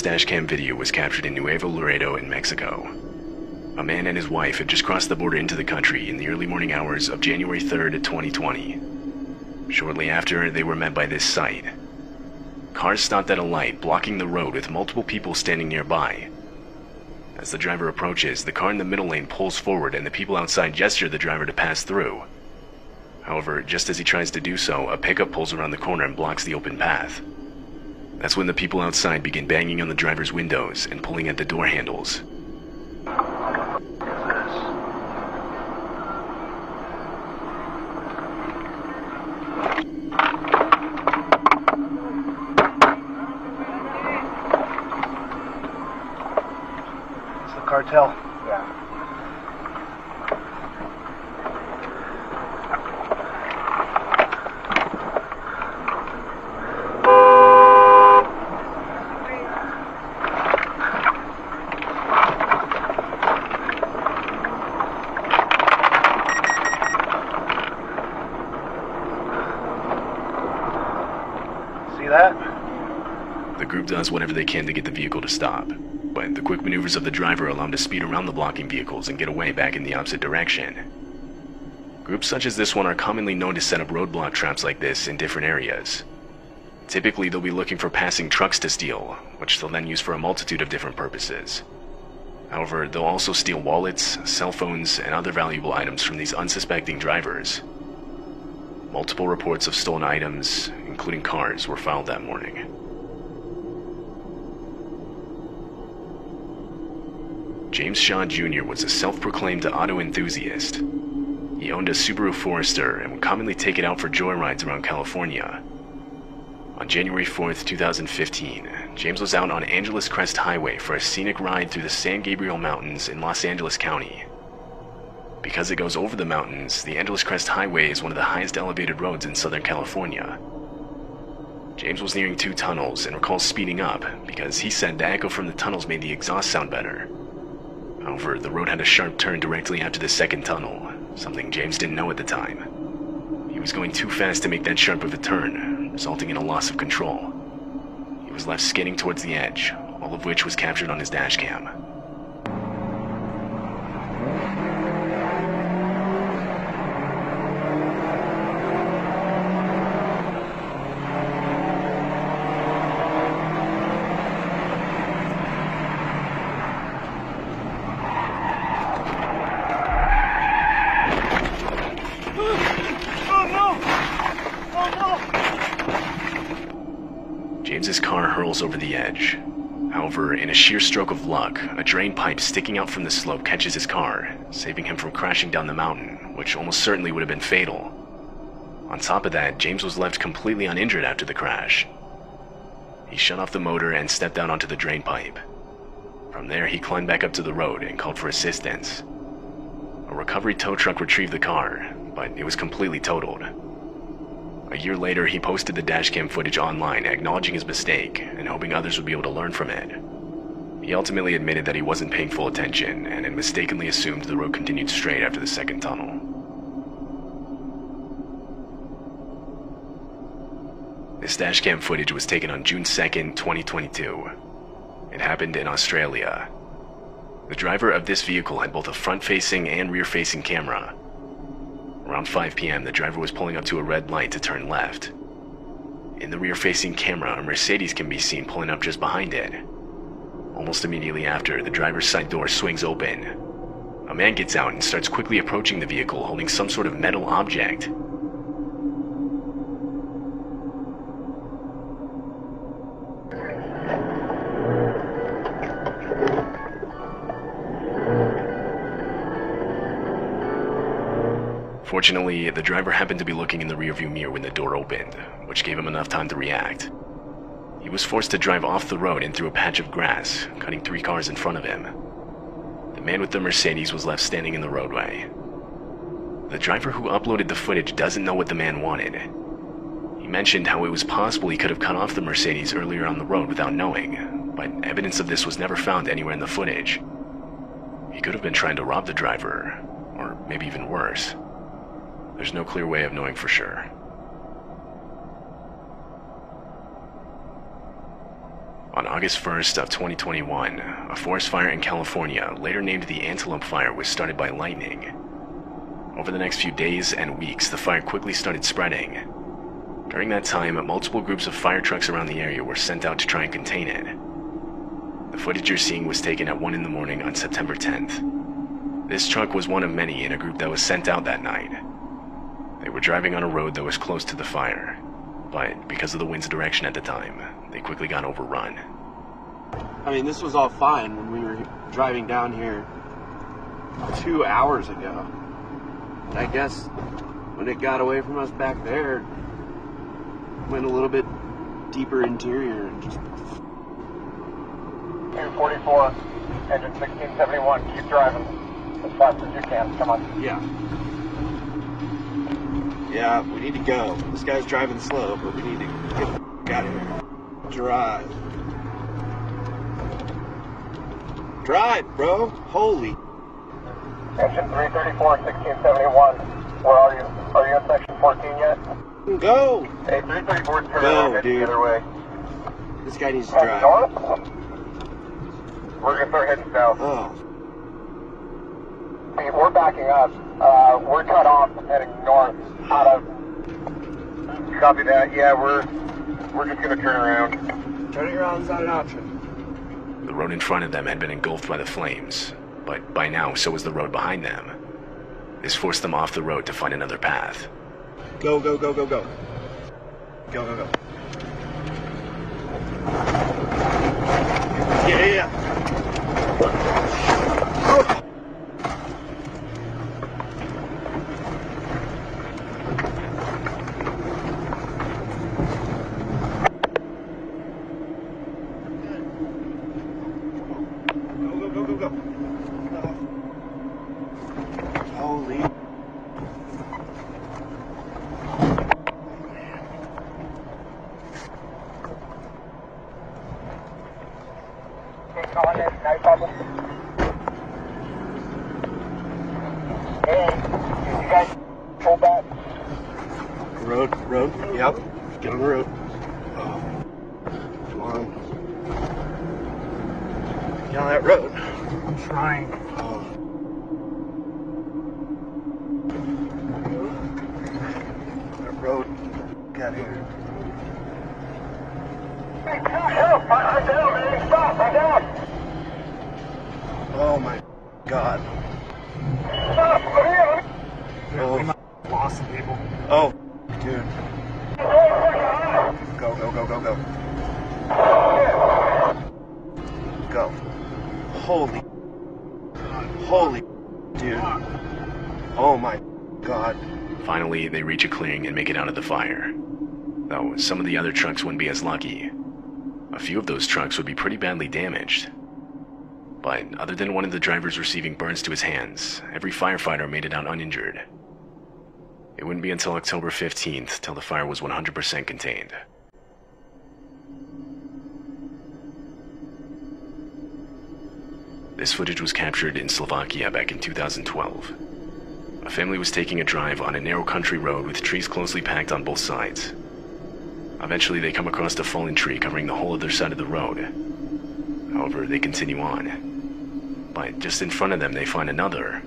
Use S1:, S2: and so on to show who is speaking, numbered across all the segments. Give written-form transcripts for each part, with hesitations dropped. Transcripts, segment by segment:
S1: this dashcam video was captured in Nuevo Laredo in Mexico. A man and his wife had just crossed the border into the country in the early morning hours of January 3rd, 2020. Shortly after, they were met by this sight. Cars stopped at a light, blocking the road with multiple people standing nearby. As the driver approaches, the car in the middle lane pulls forward and the people outside gesture the driver to pass through. However, just as he tries to do so, a pickup pulls around the corner and blocks the open path. That's when the people outside begin banging on the driver's windows and pulling at the door handles.
S2: It's the cartel. Yeah. That?
S1: The group does whatever they can to get the vehicle to stop, but the quick maneuvers of the driver allow him to speed around the blocking vehicles and get away back in the opposite direction. Groups such as this one are commonly known to set up roadblock traps like this in different areas. Typically, they'll be looking for passing trucks to steal, which they'll then use for a multitude of different purposes. However, they'll also steal wallets, cell phones, and other valuable items from these unsuspecting drivers. Multiple reports of stolen items, including cars, were filed that morning. James Shaw Jr. was a self-proclaimed auto enthusiast. He owned a Subaru Forester and would commonly take it out for joyrides around California. On January 4th, 2015, James was out on Angeles Crest Highway for a scenic ride through the San Gabriel Mountains in Los Angeles County. Because it goes over the mountains, the Angeles Crest Highway is one of the highest elevated roads in Southern California. James was nearing 2 tunnels and recalls speeding up because he said the echo from the tunnels made the exhaust sound better. However, the road had a sharp turn directly after the second tunnel, something James didn't know at the time. He was going too fast to make that sharp of a turn, resulting in a loss of control. He was left skidding towards the edge, all of which was captured on his dashcam. James's car hurls over the edge. However, in a sheer stroke of luck, a drain pipe sticking out from the slope catches his car, saving him from crashing down the mountain, which almost certainly would have been fatal. On top of that, James was left completely uninjured after the crash. He shut off the motor and stepped out onto the drain pipe. From there, he climbed back up to the road and called for assistance. A recovery tow truck retrieved the car, but it was completely totaled. A year later, he posted the dashcam footage online, acknowledging his mistake and hoping others would be able to learn from it. He ultimately admitted that he wasn't paying full attention and had mistakenly assumed the road continued straight after the second tunnel. This dashcam footage was taken on June 2nd, 2022. It happened in Australia. The driver of this vehicle had both a front-facing and rear-facing camera. Around 5 p.m., the driver was pulling up to a red light to turn left. In the rear-facing camera, a Mercedes can be seen pulling up just behind it. Almost immediately after, the driver's side door swings open. A man gets out and starts quickly approaching the vehicle holding some sort of metal object. Fortunately, the driver happened to be looking in the rearview mirror when the door opened, which gave him enough time to react. He was forced to drive off the road and through a patch of grass, cutting 3 cars in front of him. The man with the Mercedes was left standing in the roadway. The driver who uploaded the footage doesn't know what the man wanted. He mentioned how it was possible he could have cut off the Mercedes earlier on the road without knowing, but evidence of this was never found anywhere in the footage. He could have been trying to rob the driver, or maybe even worse. There's no clear way of knowing for sure. On August 1st of 2021, a forest fire in California, later named the Antelope Fire, was started by lightning. Over the next few days and weeks, the fire quickly started spreading. During that time, multiple groups of fire trucks around the area were sent out to try and contain it. The footage you're seeing was taken at 1 in the morning on September 10th. This truck was one of many in a group that was sent out that night. They were driving on a road that was close to the fire, but because of the wind's direction at the time, they quickly got overrun.
S3: I mean, this was all fine when we were driving down here 2 hours ago. And I guess when it got away from us back there, went a little bit deeper interior and just...
S2: 244, engine 1671, keep driving as fast as you can, come on.
S3: Yeah, we need to go. This guy's driving slow, but we need to get out of here. Drive, bro. Holy.
S2: Engine 334, 1671, where are you? Are you in section 14 yet?
S3: Go.
S2: Hey, 334 is turning
S3: Go,
S2: around
S3: dude.
S2: the other way.
S3: This guy needs to
S2: Heading
S3: drive.
S2: north? We're gonna start heading south.
S3: Oh.
S2: Hey, we're backing up. We're cut off heading north out of... Copy that. Yeah, we're just gonna turn around.
S3: Turning around is not an option.
S1: The road in front of them had been engulfed by the flames, but by now so was the road behind them. This forced them off the road to find another path.
S3: Go, go, go, go, go. Go, go, go. Yeah. Go. Holy.
S2: Calling in, no problem. Hey, you guys pull back.
S3: Road. Yep. Get on the road. Oh. Come on. Get on that road.
S2: I'm trying.
S3: Oh. That road. Get here.
S2: Hey, help! I'm down, man! Stop! I'm down!
S3: Oh my God.
S2: Stop! I'm here!
S3: Oh.
S2: We might have lost some people.
S3: Oh, dude. Go. Go. Holy, dude. Oh my God.
S1: Finally, they reach a clearing and make it out of the fire. Though some of the other trucks wouldn't be as lucky. A few of those trucks would be pretty badly damaged. But other than one of the drivers receiving burns to his hands, every firefighter made it out uninjured. It wouldn't be until October 15th till the fire was 100% contained. This footage was captured in Slovakia back in 2012. A family was taking a drive on a narrow country road with trees closely packed on both sides. Eventually, they come across a fallen tree covering the whole other side of the road. However, they continue on. But just in front of them, they find another.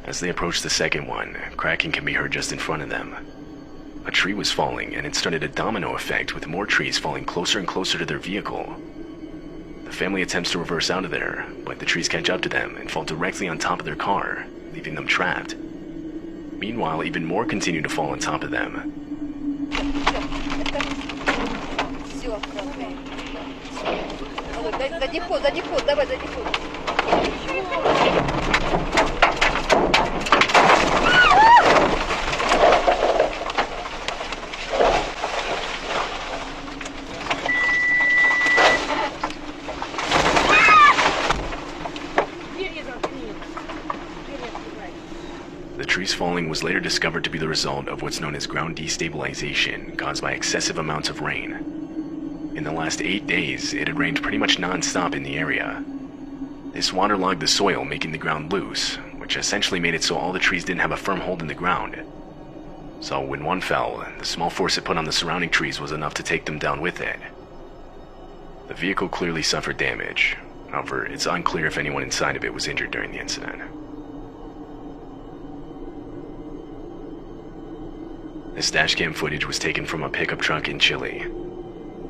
S1: As they approach the second one, cracking can be heard just in front of them. A tree was falling, and it started a domino effect with more trees falling closer and closer to their vehicle. The family attempts to reverse out of there, but the trees catch up to them and fall directly on top of their car, leaving them trapped. Meanwhile, even more continue to fall on top of them.
S4: Сзади ход, давай, сзади ход.
S1: The trees falling was later discovered to be the result of what's known as ground destabilization caused by excessive amounts of rain. In the last 8 days, it had rained pretty much non-stop in the area. This waterlogged the soil, making the ground loose, which essentially made it so all the trees didn't have a firm hold in the ground. So when one fell, the small force it put on the surrounding trees was enough to take them down with it. The vehicle clearly suffered damage. However, it's unclear if anyone inside of it was injured during the incident. This dashcam footage was taken from a pickup truck in Chile.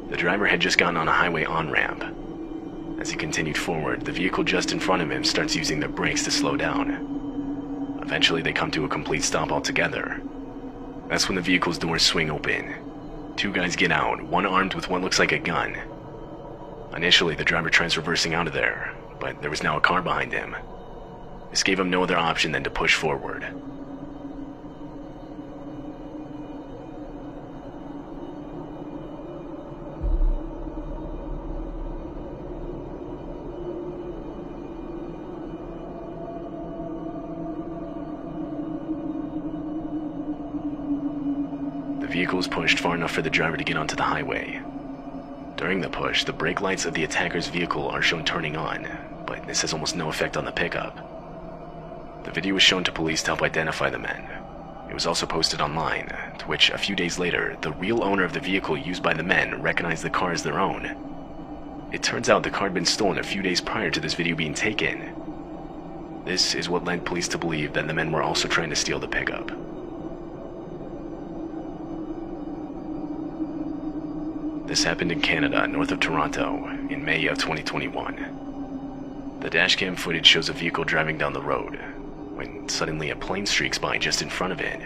S1: The driver had just gotten on a highway on-ramp. As he continued forward, the vehicle just in front of him starts using their brakes to slow down. Eventually, they come to a complete stop altogether. That's when the vehicle's doors swing open. Two guys get out, one armed with what looks like a gun. Initially, the driver tries reversing out of there, but there was now a car behind him. This gave him no other option than to push forward. The vehicle was pushed far enough for the driver to get onto the highway. During the push, the brake lights of the attacker's vehicle are shown turning on, but this has almost no effect on the pickup. The video was shown to police to help identify the men. It was also posted online, to which a few days later, the real owner of the vehicle used by the men recognized the car as their own. It turns out the car had been stolen a few days prior to this video being taken. This is what led police to believe that the men were also trying to steal the pickup. This happened in Canada, north of Toronto, in May of 2021. The dashcam footage shows a vehicle driving down the road, when suddenly a plane streaks by just in front of it.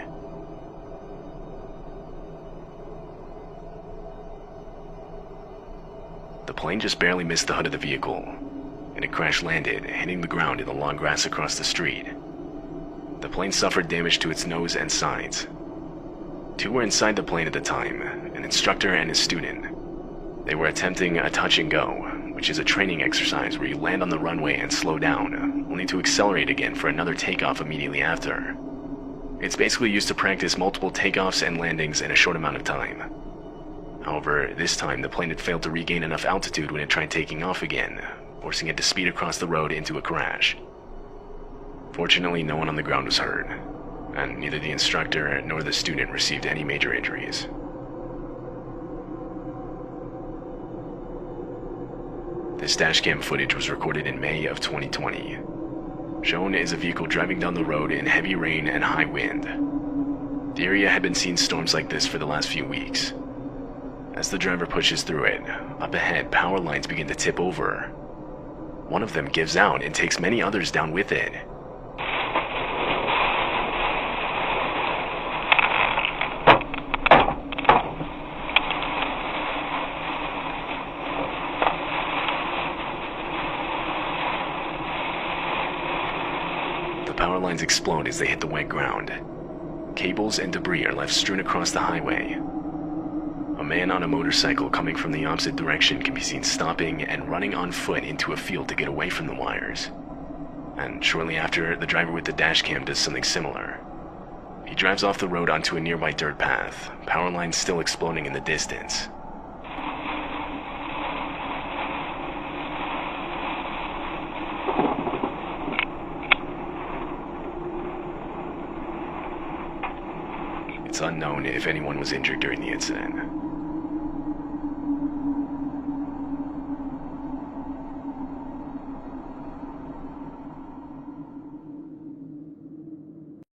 S1: The plane just barely missed the hood of the vehicle, and it crash-landed, hitting the ground in the long grass across the street. The plane suffered damage to its nose and sides. Two were inside the plane at the time, an instructor and his student. They were attempting a touch and go, which is a training exercise where you land on the runway and slow down, only to accelerate again for another takeoff immediately after. It's basically used to practice multiple takeoffs and landings in a short amount of time. However, this time the plane had failed to regain enough altitude when it tried taking off again, forcing it to speed across the road into a crash. Fortunately, no one on the ground was hurt, and neither the instructor nor the student received any major injuries. This dashcam footage was recorded in May of 2020. Shown is a vehicle driving down the road in heavy rain and high wind. The area had been seeing storms like this for the last few weeks. As the driver pushes through it, up ahead power lines begin to tip over. One of them gives out and takes many others down with it. Power lines explode as they hit the wet ground. Cables and debris are left strewn across the highway. A man on a motorcycle coming from the opposite direction can be seen stopping and running on foot into a field to get away from the wires. And shortly after, the driver with the dashcam does something similar. He drives off the road onto a nearby dirt path, power lines still exploding in the distance. It's unknown if anyone was injured during the incident.